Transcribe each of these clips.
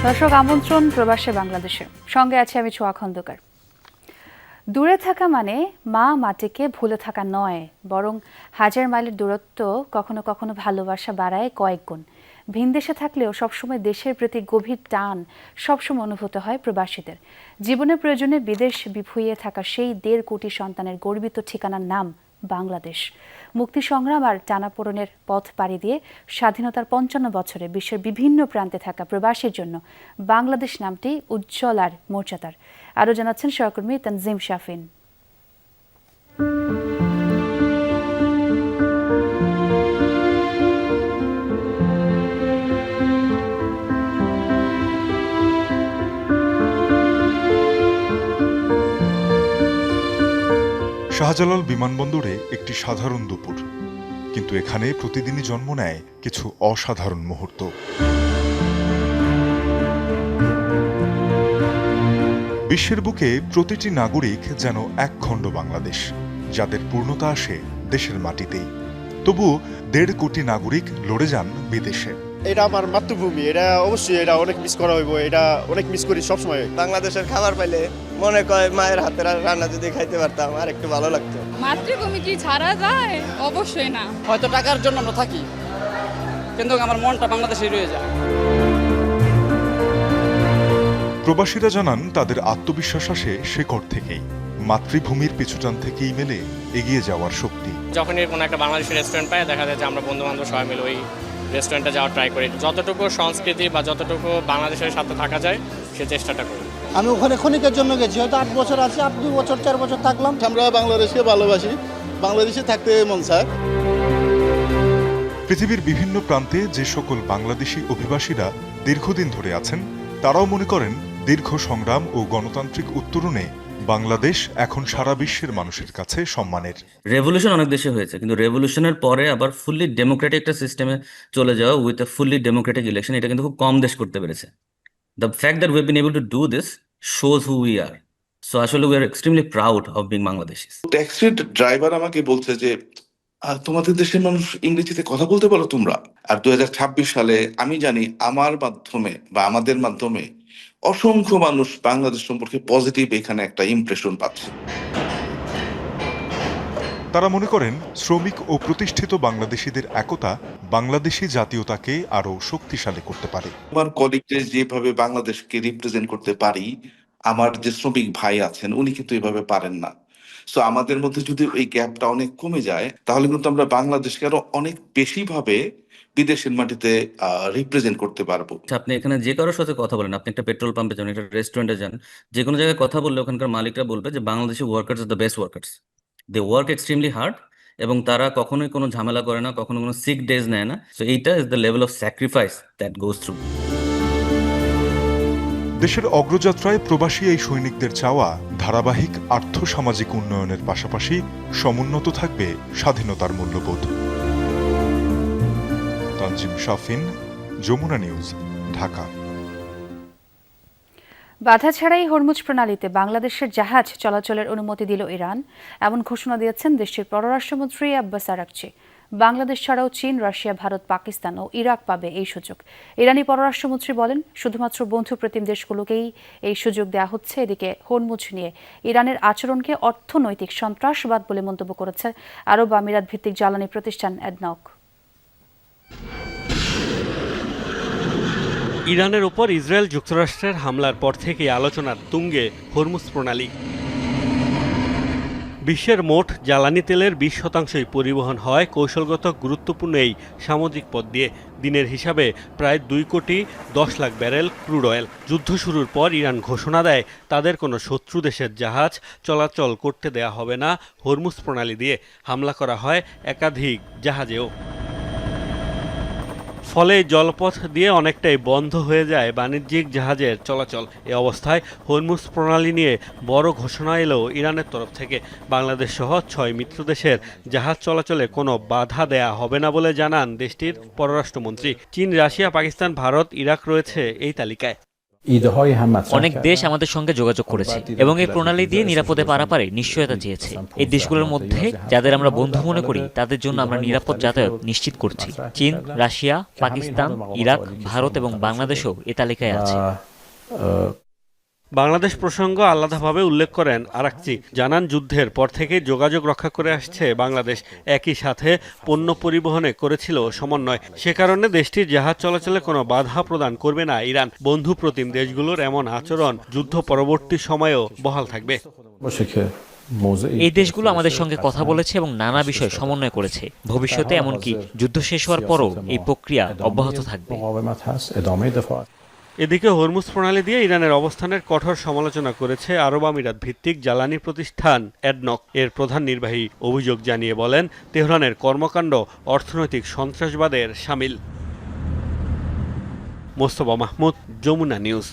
দর্শক আমন্ত্রণ প্রবাসে বাংলাদেশে, সঙ্গে আছে আমি ছোয়া খন্দকার। দূরে থাকা মানে মা মাটিকে ভুলে থাকা নয়, বরং হাজার মাইলের দূরত্ব কখনো কখনো ভালোবাসা বাড়ায় কয়েক গুণ। ভিনদেশে থাকলেও সবসময় দেশের প্রতি গভীর টান সবসময় অনুভূত হয় প্রবাসীদের। জীবনের প্রয়োজনে বিদেশ বিভুঁইয়ে থাকা সেই 1.5 কোটি সন্তানের গর্বিত ঠিকানার নাম বাংলাদেশ। মুক্তি সংগ্রাম আর টানাপোড়েনের পথ পাড়ি দিয়ে স্বাধীনতার 55 বছরে বিশ্বের বিভিন্ন প্রান্তে থাকা প্রবাসীর জন্য বাংলাদেশ নামটি উজ্জ্বল আর মর্যাদার। আরও জানাচ্ছেন সহকর্মী তানজিম শাফিন। শাহজালাল বিমানবন্দরে একটি সাধারণ দুপুর, কিন্তু এখানে প্রতিদিনই জন্ম নেয় কিছু অসাধারণ মুহূর্ত। বিশ্বের বুকে প্রতিটি নাগরিক যেন একখণ্ড বাংলাদেশ, যাদের পূর্ণতা আসে দেশের মাটিতেই। তবু 1.5 কোটি নাগরিক লড়ে যান বিদেশে। এটা আমার মাতৃভূমি, এটা অবশ্যই এটা অনেক মিস করা হইব, এটা অনেক মিস করি সবসময়। বাংলাদেশের খাবার পাইলে মনে কয় মায়ের হাতের রান্না যদি খাইতে পারতাম আর একটু ভালো লাগতো। মাতৃভূমি কি ছাড়া যায়? অবশ্যই না। হয়তো টাকার জন্য আমরা থাকি, কিন্তু আমার মনটা বাংলাদেশে রয়ে যায়। প্রবাসীরা জানান তাদের আত্মবিশ্বাস আসে শেকড় থেকেই, মাতৃভূমির পিছুটান থেকেই মেলে এগিয়ে যাওয়ার শক্তি। যখনই কোনো একটা বাংলাদেশি রেস্টুরেন্ট পাই, দেখা যায় যে আমরা বন্ধু বান্ধব সবাই মিলে ওই রেস্টুরেন্টে যাওয়ার ট্রাই করি। যতটুকু সংস্কৃতি বা যতটুকু বাংলাদেশের সাথে থাকা যায় সে চেষ্টাটা করি। আমি ওখানে ক্ষণিকের জন্য গেছি, হয়তো 8 বছর আছি, 2 বছর 4 বছর থাকলাম। আমরা বাংলাদেশকে ভালোবাসি, বাংলাদেশে থাকতে মন চায়। পৃথিবীর বিভিন্ন প্রান্তে যে সকল বাংলাদেশি অভিবাসীরা দীর্ঘদিন ধরে আছেন, তারাও মনে করেন দীর্ঘ সংগ্রাম ও গণতান্ত্রিক উত্তরণে বাংলাদেশ এখন সারা বিশ্বের মানুষের কাছে সম্মানের। রেভলিউশন অনেক দেশে হয়েছে, কিন্তু রেভলিউশনের পরে আবার ফুললি ডেমোক্রেটিক একটা সিস্টেমে চলে যাওয়া with a fully democratic election, এটা কিন্তু খুব কম দেশ করতে পেরেছে। The fact that we have been able to do this shows who we are. So আসলে we are extremely proud of being Bangladeshis. ট্যাক্সির ড্রাইভার আমাকে বলছে যে তোমাদের দেশের মানুষ ইংরেজিতে কথা বলতে পারো তোমরা। আর 2026 সালে আমি জানি আমার মাধ্যমে বা আমাদের মাধ্যমে অসংখ্য মানুষ বাংলাদেশ সম্পর্কে পজিটিভ এখানে একটা ইমপ্রেশন পাচ্ছে। তারা মনে করেন শ্রমিক ও প্রতিষ্ঠিত বাংলাদেশিদের একতা বাংলাদেশি জাতীয়তাকে আরো শক্তিশালী করতে পারে। আমার কলিগদের যেভাবে বাংলাদেশকে রিপ্রেজেন্ট করতে পারি, আমার যে শ্রমিক ভাই আছেন উনি কিন্তু এভাবে পারেন না। সো আমাদের মধ্যে যদি এই গ্যাপটা অনেক কমে যায়, তাহলে কিন্তু আমরা বাংলাদেশকে আরো অনেক বেশি ভাবে বিদেশের মাটিতে রিপ্রেজেন্ট করতে পারবো। আপনি এখানে যে কারোর সাথে কথা বলেন, আপনি একটা পেট্রোল পাম্পে যান, একটা রেস্টুরেন্টে যান, যে কোনো জায়গায় কথা বললে ওখানকার মালিকরা বলবে যে Bangladeshi workers are the best workers. They work extremely hard এবং তারা কখনোই কোনো ঝামেলা করে না, কখনো কোনো সিক ডেজ নেয় না। সো এইটা is the level of sacrifice that goes through. দেশের অগ্রযাত্রায় প্রবাসী এই সৈনিকদের চাওয়া ধারাবাহিক আর্থসামাজিক উন্নয়নের পাশাপাশি সমুন্নত থাকবে স্বাধীনতার মূল্যবোধ। তানজিম শাফিন, যমুনা নিউজ, ঢাকা। বাধা ছাড়াই হরমুজ প্রণালীতে বাংলাদেশের জাহাজ চলাচলের অনুমতি দিল ইরান, এমন ঘোষণা দিয়েছেন দেশটির পররাষ্ট্রমন্ত্রী আব্বাস আরাকচি। বাংলাদেশ ছাড়াও চীন, রাশিয়া, ভারত, পাকিস্তান ও ইরাক পাবে এই সুযোগ। ইরানি পররাষ্ট্রমন্ত্রী বলেন, শুধুমাত্র বন্ধুপ্রতিম দেশগুলোকেই এই সুযোগ দেওয়া হচ্ছে। এদিকে হরমুজ নিয়ে ইরানের আচরণকে অর্থনৈতিক সন্ত্রাসবাদ বলে মন্তব্য করেছে আরব আমিরাত ভিত্তিক জ্বালানি প্রতিষ্ঠান অ্যাডনক। ইরানের ওপর ইসরায়েল যুক্তরাষ্ট্রের হামলার পর থেকেই আলোচনার তুঙ্গে হরমুজ প্রণালী। বিশ্বের মোট জ্বালানি তেলের 20% পরিবহন হয় কৌশলগত গুরুত্বপূর্ণ এই সামুদ্রিক পথ দিয়ে। দিনের হিসাবে প্রায় 2,10,00,000 ব্যারেল ক্রুড অয়েল। যুদ্ধ শুরুর পর ইরান ঘোষণা দেয় তাদের কোনো শত্রু দেশের জাহাজ চলাচল করতে দেয়া হবে না হরমুজ প্রণালী দিয়ে। হামলা করা হয় একাধিক জাহাজেও। ফলে জলপথ দিয়ে অনেকটাই বন্ধ হয়ে যায় বাণিজ্যিক জাহাজের চলাচল। এ অবস্থায় হরমুজ প্রণালী নিয়ে বড় ঘোষণা এলেও ইরানের তরফ থেকে বাংলাদেশ সহ 6 মিত্র দেশের জাহাজ চলাচলে কোনো বাধা দেয়া হবে না বলে জানান দেশটির পররাষ্ট্রমন্ত্রী। চীন, রাশিয়া, পাকিস্তান, ভারত, ইরাক রয়েছে এই তালিকায়। অনেক দেশ আমাদের সঙ্গে যোগাযোগ করেছে এবং এই প্রণালী দিয়ে নিরাপদে পারাপারে নিশ্চয়তা চেয়েছে। এই দেশগুলোর মধ্যে যাদের আমরা বন্ধু মনে করি তাদের জন্য আমরা নিরাপদ যাতায়াত নিশ্চিত করছি। চীন, রাশিয়া, পাকিস্তান, ইরাক, ভারত এবং বাংলাদেশও এ তালিকায় আছে। বাংলাদেশ প্রসঙ্গ আলাদাভাবে উল্লেখ করেন আরাকচি। জানান, যুদ্ধের পর থেকে যোগাযোগ রক্ষা করে আসছে বাংলাদেশ, একই সাথে পণ্য পরিবহনে করেছিল সমন্বয়। সে কারণে দেশটির জাহাজ চলাচলে কোনো বাধা প্রদান করবে না ইরান। বন্ধু প্রতিম দেশগুলোর এমন আচরণ যুদ্ধ পরবর্তী সময়েও বহাল থাকবে। এই দেশগুলো আমাদের সঙ্গে কথা বলেছে এবং নানা বিষয়ে সমন্বয় করেছে। ভবিষ্যতে এমনকি যুদ্ধ শেষ হওয়ার পরও এই প্রক্রিয়া অব্যাহত থাকবে। এদিকে হরমুজ প্রণালী দিয়ে ইরানের অবস্থানের কঠোর সমালোচনা করেছে আরব আমিরাত ভিত্তিক জ্বালানি প্রতিষ্ঠান অ্যাডনক। এর প্রধান নির্বাহী অভিযোগ জানিয়ে বলেন, তেহরানের কর্মকাণ্ড অর্থনৈতিক সন্ত্রাসবাদের শামিল। মোস্তফা মাহমুদ, যমুনা নিউজ।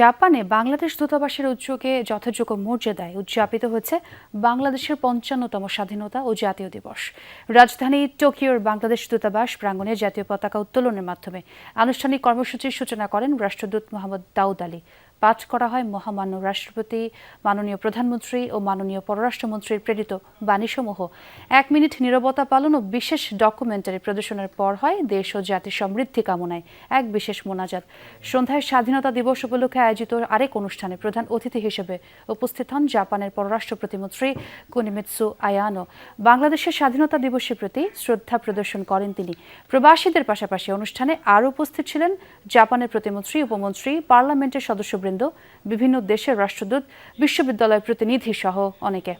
জাপানে বাংলাদেশ দূতাবাসের উদ্যোগে যথাযোগ্য মর্যাদায় উদযাপিত হচ্ছে বাংলাদেশের ৫৫তম স্বাধীনতা ও জাতীয় দিবস। রাজধানী টোকিওর বাংলাদেশ দূতাবাস প্রাঙ্গণে জাতীয় পতাকা উত্তোলনের মাধ্যমে আনুষ্ঠানিক কর্মসূচির সূচনা করেন রাষ্ট্রদূত মোহাম্মদ দাউদ আলী। পাঠ করা হয় মহামান্য রাষ্ট্রপতি, মাননীয় প্রধানমন্ত্রী ও মাননীয় পররাষ্ট্রমন্ত্রীর প্রেরিত বাণীসমূহ। ১ মিনিট নীরবতা পালন ও বিশেষ ডকুমেন্টারি প্রদর্শনের পর হয় দেশ ও জাতির সমৃদ্ধি কামনায় এক বিশেষ মোনাজাত। সন্ধ্যায় স্বাধীনতা দিবস উপলক্ষে আয়োজিত আরেক অনুষ্ঠানে প্রধান অতিথি হিসেবে উপস্থিত হন জাপানের পররাষ্ট্র প্রতিমন্ত্রী কুনিমিৎসু আয়ানো। বাংলাদেশের স্বাধীনতা দিবসের প্রতি শ্রদ্ধা প্রদর্শন করেন তিনি। প্রবাসীদের পাশাপাশি অনুষ্ঠানে আরও উপস্থিত ছিলেন জাপানের প্রতিমন্ত্রী, উপমন্ত্রী, পার্লামেন্টের সদস্যবৃন্দ, বিভিন্ন দেশের রাষ্ট্রদূত, বিশ্ববিদ্যালয় প্রতিনিধি সহ অনেকে।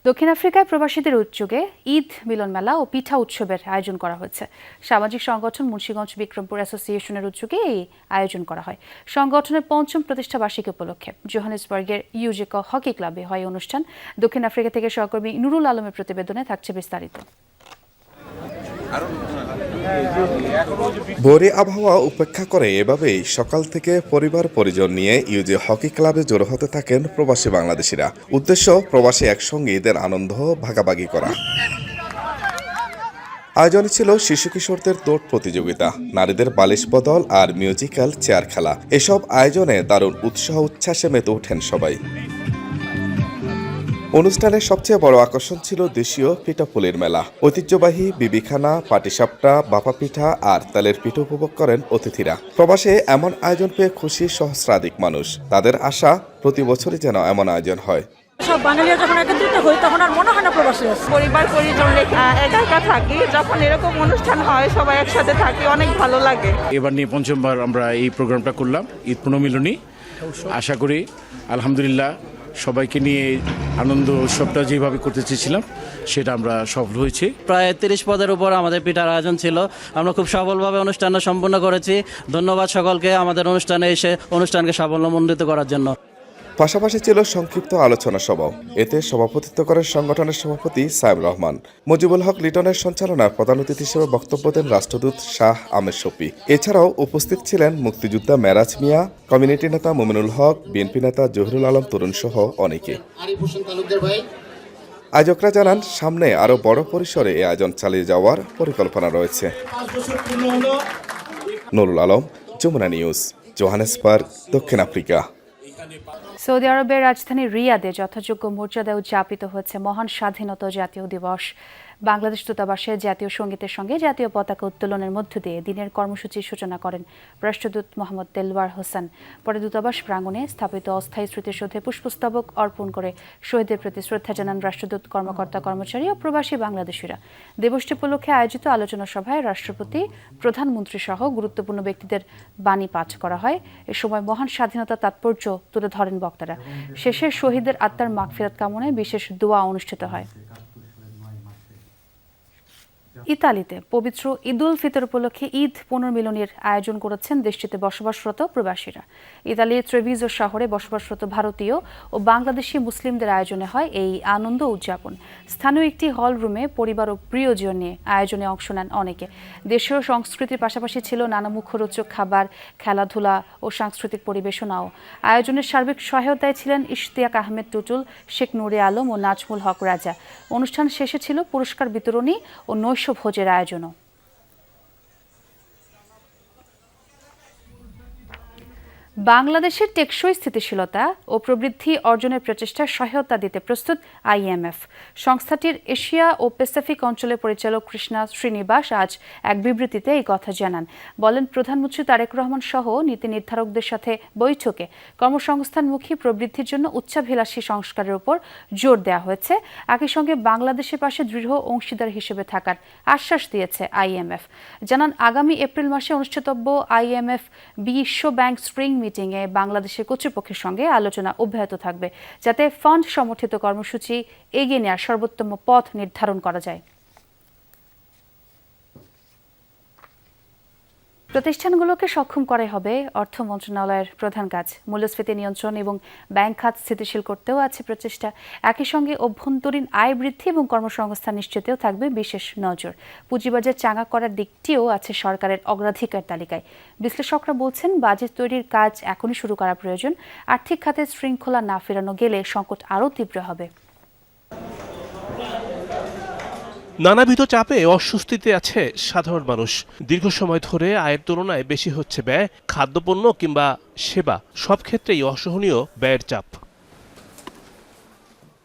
দক্ষিণ আফ্রিকায় প্রবাসীদের উদ্যোগে ঈদ মিলন মেলা ও পিঠা উৎসবের আয়োজন করা হয়েছে। সামাজিক সংগঠন মুন্সিগঞ্জ বিক্রমপুর অ্যাসোসিয়েশনের উদ্যোগে এই আয়োজন করা হয়। সংগঠনের ৫ম প্রতিষ্ঠা বার্ষিকী উপলক্ষে জোহানেসবার্গের ইউজেক হকি ক্লাবে হয় অনুষ্ঠান। দক্ষিণ আফ্রিকা থেকে সহকর্মী নুরুল আলমের প্রতিবেদনে থাকছে বিস্তারিত। ভোরে আবহাওয়া উপেক্ষা করে এভাবেই সকাল থেকে পরিবার পরিজন নিয়ে ইউজে হকি ক্লাবে জড়ো হতে থাকেন প্রবাসী বাংলাদেশিরা। উদ্দেশ্য প্রবাসী একসঙ্গে ঈদের আনন্দ ভাগাভাগি করা। আয়োজনে ছিল শিশু কিশোরদের দৌড় প্রতিযোগিতা, নারীদের বালিশ বদল আর মিউজিক্যাল চেয়ার খেলা। এসব আয়োজনে দারুণ উৎসাহ উচ্ছ্বাসে মেতে ওঠেন সবাই। অনুষ্ঠানের সবচেয়ে বড় আকর্ষণ ছিল দেশীয় পিঠাপুলির মেলা। ঐতিহ্যবাহী বিবিখানা, পাটিসাপটা, বাপা পিঠা আর তালের পিঠা উপভোগ করেন অতিথিরা। প্রবাসে এমন আয়োজন পেয়ে খুশি সহস্রাধিক মানুষ। তাদের আশা প্রতি বছরই যেন এমন আয়োজন হয়। সব বাঙালিরা যখন একত্রিত হই তখন আর মনে হয় না প্রবাসী পরিবার পরিজন একা একা থাকি, যখন এরকম অনুষ্ঠান হয় সবাই একসাথে থাকি, অনেক ভালো লাগে। এবার নিয়ে পঞ্চমবার আমরা এই প্রোগ্রামটা করলাম, ঈদ পুনর্মিলনী। আশা করি আলহামদুলিল্লাহ সবাইকে নিয়ে আনন্দ উৎসবটা যেভাবে করতে চেয়েছিলাম সেটা আমরা সফল হয়েছি। প্রায় 30 পদের উপর আমাদের পিঠার আয়োজন ছিল। আমরা খুব সফলভাবে অনুষ্ঠানটা সম্পন্ন করেছি। ধন্যবাদ সকলকে আমাদের অনুষ্ঠানে এসে অনুষ্ঠানকে সাফল্যমণ্ডিত করার জন্য। পাশাপাশি ছিল সংক্ষিপ্ত আলোচনা সভাও। এতে সভাপতিত্ব করেন সংগঠনের সভাপতি সাইব রহমান। মুজিবুল হক লিটনের সঞ্চালনায় প্রধান অতিথি হিসেবে বক্তব্য দেন রাষ্ট্রদূত শাহ আমের শফি। এছাড়াও উপস্থিত ছিলেন মুক্তিযোদ্ধা মেরাজ মিয়া, কমিউনিটি নেতা মুমিনুল হক, বিএনপি নেতা জহিরুল আলম তরুণ সহ অনেকে। আয়োজকরা জানান, সামনে আরও বড় পরিসরে এই আয়োজন চালিয়ে যাওয়ার পরিকল্পনা রয়েছে। নুরুল আলম, যমুনা নিউজ, জোহানেসবার্গ, দক্ষিণ আফ্রিকা। সৌদি আরবের রাজধানী রিয়াদে যথাযোগ্য মর্যাদায় উদযাপিত হচ্ছে মহান স্বাধীনতা জাতীয় দিবস। বাংলাদেশ দূতাবাসে জাতীয় সঙ্গীতের সঙ্গে জাতীয় পতাকা উত্তোলনের মধ্য দিয়ে দিনের কর্মসূচির সূচনা করেন রাষ্ট্রদূত মোহাম্মদ দেলওয়ার হোসেন। পরে দূতাবাস প্রাঙ্গণে স্থাপিত অস্থায়ী স্মৃতিসৌধে পুষ্পস্তবক অর্পণ করে শহীদদের প্রতি শ্রদ্ধা জানান রাষ্ট্রদূত, কর্মকর্তা, কর্মচারী ও প্রবাসী বাংলাদেশিরা। দিবসটি উপলক্ষে আয়োজিত আলোচনা সভায় রাষ্ট্রপতি, প্রধানমন্ত্রী সহ গুরুত্বপূর্ণ ব্যক্তিদের বাণী পাঠ করা হয়। এ সময় মহান স্বাধীনতার তাৎপর্য তুলে ধরেন বক্তারা। শেষে শহীদদের আত্মার মাগফিরাত কামনায় বিশেষ দোয়া অনুষ্ঠিত হয়। ইতালিতে পবিত্র ঈদ উল ফিতর উপলক্ষে ঈদ পুনর্মিলনীর আয়োজন করেছেন দেশটিতে বসবাসরত প্রবাসীরা। ইতালির ট্রেভিজো শহরে বসবাসরত ভারতীয় ও বাংলাদেশি মুসলিমদের আয়োজনে হয় এই আনন্দ উদযাপন। স্থানীয় একটি হল রুমে পরিবার ও প্রিয়জন নিয়ে আয়োজনে অংশ নেন অনেকে। দেশীয় সংস্কৃতির পাশাপাশি ছিল নানা মুখরোচক খাবার, খেলাধুলা ও সাংস্কৃতিক পরিবেশনাও। আয়োজনের সার্বিক সহায়তায় ছিলেন ইশতিয়াক আহমেদ টুটুল, শেখ নুরে আলম ও নাজমুল হক রাজা। অনুষ্ঠান শেষে ছিল পুরস্কার বিতরণী ও নৈশ ভোজের আয়োজনও। বাংলাদেশের টেকসই স্থিতিশীলতা ও প্রবৃদ্ধি অর্জনের প্রচেষ্টায় সহায়তা দিতে প্রস্তুত IMF। সংস্থাটির এশিয়া ও প্যাসিফিক অঞ্চলের পরিচালক কৃষ্ণা শ্রীনিবাস আজ এক বিবৃতিতে এই কথা জানান। বলেন, প্রধানমন্ত্রী তারেক রহমান সহ নীতি নির্ধারকদের সাথে বৈঠকে কর্মসংস্থানমুখী প্রবৃদ্ধির জন্য উচ্চাভিলাষী সংস্কারের উপর জোর দেওয়া হয়েছে। একই সঙ্গে বাংলাদেশের পাশে দৃঢ় অংশীদার হিসেবে থাকার আশ্বাস দিয়েছে IMF। জানান, আগামী এপ্রিল মাসে অনুষ্ঠিতব্য IMF বিশ্ব ব্যাংক স্প্রিং মিটিংয়ে বাংলাদেশের কর্তৃপক্ষের সঙ্গে আলোচনা অব্যাহত থাকবে, যাতে ফান্ড সমর্থিত কর্মসূচি এগিয়ে নেওয়ার সর্বোত্তম পথ নির্ধারণ করা যায়। প্রতিষ্ঠানগুলোকে সক্ষম করাই হবে অর্থ মন্ত্রণালয়ের প্রধান কাজ। মূল্যস্ফীতি নিয়ন্ত্রণ এবং ব্যাংক খাত স্থিতিশীল করতেও আছে প্রচেষ্টা। একই সঙ্গে অভ্যন্তরীণ আয় বৃদ্ধি এবং কর্মসংস্থান নিশ্চিতেও থাকবে বিশেষ নজর। পুঁজিবাজার চাঙা করার দিকটিও আছে সরকারের অগ্রাধিকার তালিকায়। বিশ্লেষকরা বলছেন, বাজেট তৈরির কাজ এখনই শুরু করা প্রয়োজন। আর্থিক খাতের শৃঙ্খলা না ফেরানো গেলে সংকট আরও তীব্র হবে। নানাবিধ চাপে অস্বস্তিতে আছে সাধারণ মানুষ। দীর্ঘ সময় ধরে আয়ের তুলনায় বেশি হচ্ছে ব্যয়। খাদ্যপণ্য কিংবা সেবা সব ক্ষেত্রেই অসহনীয় ব্যয়ের চাপ।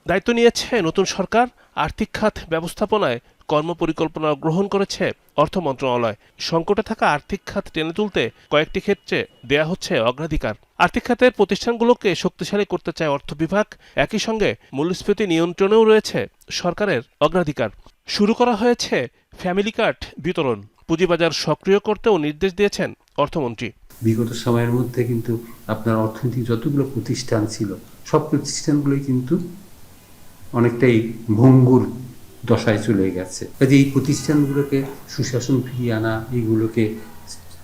দায়িত্ব নিয়েছে নতুন সরকার। আর্থিক খাত ব্যবস্থাপনায় কর্মপরিকল্পনা গ্রহণ করেছে অর্থ মন্ত্রণালয়। সংকটে থাকা আর্থিক খাত টেনে তুলতে কয়েকটি ক্ষেত্রে দেয়া হচ্ছে অগ্রাধিকার। আর্থিক খাতের প্রতিষ্ঠানগুলোকে শক্তিশালী করতে চায় অর্থ বিভাগ। একই সঙ্গে মূল্যস্ফীতি নিয়ন্ত্রণেও রয়েছে সরকারের অগ্রাধিকার। শুরু করা হয়েছে ফ্যামিলি কার্ড বিতরণ। পুঁজিবাজার সক্রিয় করতেও নির্দেশ দিয়েছেন অর্থমন্ত্রী। বিগত সময়ের মধ্যে কিন্তু আপনার অর্থনৈতিক যতগুলো প্রতিষ্ঠান ছিল, সব প্রতিষ্ঠানগুলোই কিন্তু অনেকটাই ভঙ্গুর দশায় চলে গেছে। কাজে এই প্রতিষ্ঠানগুলোকে সুশাসন ফিরিয়ে আনা, এগুলোকে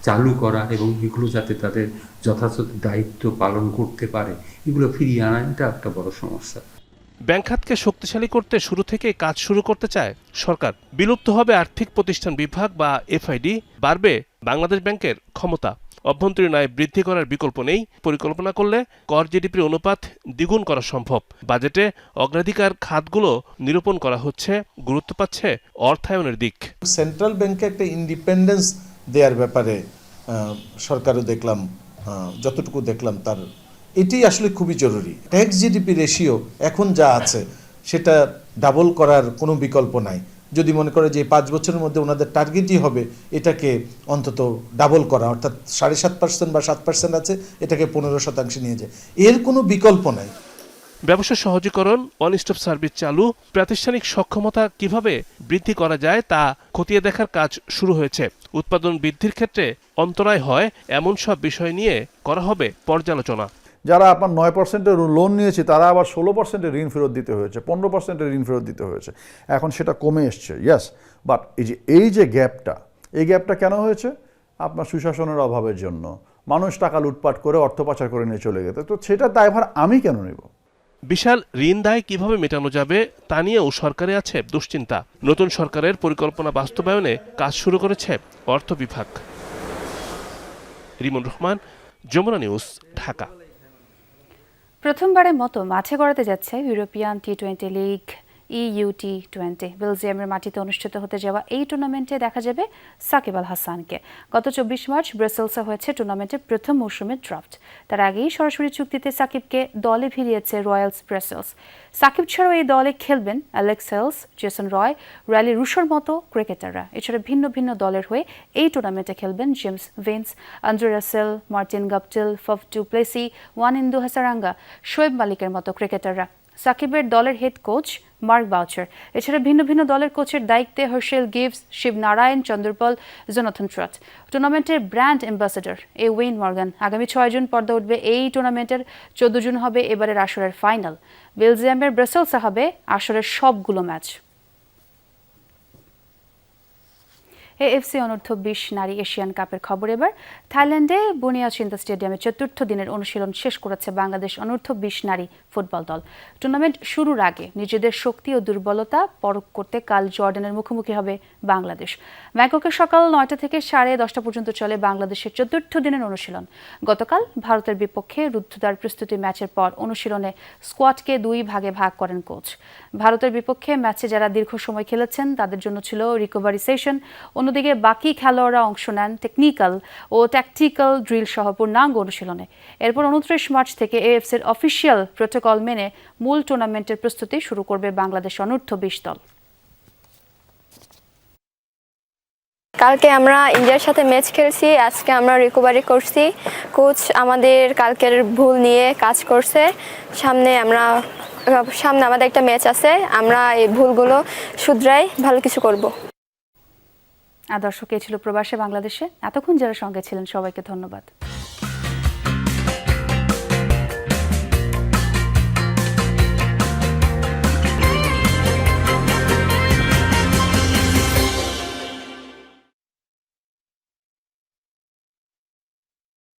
চালু করা এবং এগুলো যাতে তাদের যথাযথ দায়িত্ব পালন করতে পারে, এগুলো ফিরিয়ে আনা, এটা একটা বড় সমস্যা। ব্যাংক খাতকে শক্তিশালী করতে শুরু থেকে কাজ শুরু করতে চায় সরকার। বিলুপ্ত হবে আর্থিক প্রতিষ্ঠান বিভাগ বা FID। বাড়বে বাংলাদেশ ব্যাংকের ক্ষমতা। অভ্যন্তরীণ আয় বৃদ্ধি করার বিকল্প নেই। পরিকল্পনা করলে কর জিডিপির অনুপাত দ্বিগুণ করা সম্ভব। বাজেটে অগ্রাধিকার খাতগুলো নিরূপণ করা হচ্ছে। গুরুত্ব পাচ্ছে অর্থায়নের দিক। সেন্ট্রাল ব্যাংকে একটা ইন্ডিপেন্ডেন্স দেওয়ার ব্যাপারে সরকারও দেখলাম, যতটুকু দেখলাম তার এটি আসলে খুবই জরুরি। ট্যাক্স জিডিপি রেশিও এখন যা আছে সেটা ডাবল করার কোনো বিকল্প নাই। যদি মনে করে যে 5 বছরের মধ্যে ওনাদের টার্গেটই হবে এটাকে অন্তত ডাবল করা, অর্থাৎ 7.5% বা 7% আছে, এটাকে 15% নিয়ে যায়, এর কোনো বিকল্প নাই। ব্যবসা সহজীকরণ, ওয়ান স্টপ সার্ভিস চালু, প্রাতিষ্ঠানিক সক্ষমতা কিভাবে বৃদ্ধি করা যায় তা খতিয়ে দেখার কাজ শুরু হয়েছে। উৎপাদন বৃদ্ধির ক্ষেত্রে অন্তরায় হয় এমন সব বিষয় নিয়ে করা হবে পর্যালোচনা। যারা আপনার 9%-এর লোন নিয়েছে তারা আবার 16%-এর ঋণ ফেরত দিতে হয়েছে, 15%-এর ঋণ ফেরত দিতে হয়েছে। এখন সেটা কমে এসছে, ইয়েস, বাট এই যে গ্যাপটা, এই গ্যাপটা কেন হয়েছে? আপনার সুশাসনের অভাবের জন্য। মানুষ টাকা লুটপাট করে অর্থ পাচার করে নিয়ে চলে গেছে, তো সেটা দায়ভার আমি কেন নেব? বিশাল ঋণ দায় কিভাবে মেটানো যাবে তা নিয়েও সরকারে আছে দুশ্চিন্তা। নতুন সরকারের পরিকল্পনা বাস্তবায়নে কাজ শুরু করেছে অর্থ বিভাগ। রিমন রহমান, যমুনা নিউজ, ঢাকা। প্রথমবারের মতো মাঠে গড়াতে যাচ্ছে ইউরোপিয়ান T20 লিগ EU-T20। বেলজিয়ামের মাটিতে অনুষ্ঠিত হতে যাওয়া এই টুর্নামেন্টে দেখা যাবে সাকিব আল হাসানকে। গত 24 মার্চ ব্রাসেলসে হয়েছে টুর্নামেন্টের প্রথম মৌসুমের ড্রাফট। তার আগেই সরাসরি চুক্তিতে সাকিবকে দলে ভিড়িয়েছে রয়্যালস ব্রাসেলস। সাকিব ছাড়াও এই দলে খেলবেন Alex Hales, Jason Roy, Rilee রুশোর মতো ক্রিকেটাররা। এছাড়া ভিন্ন ভিন্ন দলের হয়ে এই টুর্নামেন্টে খেলবেন James Vince, Andre Russell, Martin Guptill, Faf du Plessis, Wanindu Hasaranga, Shoaib মালিকের মতো ক্রিকেটাররা। সাকিবের দলের হেড কোচ মার্ক বাউচার। এছাড়া ভিন্ন ভিন্ন দলের কোচের দায়িত্বে হার্শেল গিভস, Shivnarine, Chanderpaul, Jonathan Trott. টুর্নামেন্টের ব্র্যান্ড অ্যাম্বাসেডর ওয়েইন মর্গান। আগামী 6 জুন পর্দা উঠবে এই টুর্নামেন্টের। 14 জুন হবে এবারের আসরের ফাইনাল। বেলজিয়ামের ব্রাসেলসে হবে আসরের সবগুলো ম্যাচ। এএফসি অনূর্ধ্ব 20 নারী এশিয়ান কাপের খবর এবার। থাইল্যান্ডে বুনিয়াচিন্তা স্টেডিয়ামে চতুর্থ দিনের অনুশীলন শেষ করেছে বাংলাদেশ অনূর্ধ্ব 20 নারী ফুটবল দল। টুর্নামেন্ট শুরুর আগে নিজেদের শক্তি ও দুর্বলতা পরখ করতে কাল জর্ডানের মুখোমুখি হবে বাংলাদেশ। ব্যাংককে সকাল 9টা থেকে 10:30 পর্যন্ত চলে বাংলাদেশের চতুর্থ দিনের অনুশীলন। গতকাল ভারতের বিপক্ষে রুদ্ধদ্বার প্রস্তুতি ম্যাচের পর অনুশীলনে স্কোয়াডকে 2 ভাগে ভাগ করেন কোচ। ভারতের বিপক্ষে ম্যাচে যারা দীর্ঘ সময় খেলেছেন তাদের জন্য ছিল রিকভারি সেশন, অন্যদিকে বাকি খেলোয়াড়রা অংশ নেন টেকনিক্যাল ও ট্যাকটিক্যাল ড্রিল সহ পূর্ণাঙ্গ অনুশীলনে। এরপর 29 মার্চ থেকে এএফসির অফিসিয়াল প্রোটোকল মেনে মূল টুর্নামেন্টের প্রস্তুতি শুরু করবে বাংলাদেশ অনূর্ধ্ব 20 দল। কালকে আমরা ইন্ডিয়ার সাথে ম্যাচ খেলছি, আজকে আমরা রিকভারি করছি। কোচ আমাদের কালকের ভুল নিয়ে কাজ করছে। সামনে আমাদের একটা ম্যাচ আছে, আমরা এই ভুলগুলো শুধরাই ভালো কিছু করব। দর্শক, এই ছিল প্রবাসে বাংলাদেশে। এতক্ষণ যারা সঙ্গে ছিলেন সবাইকে ধন্যবাদ।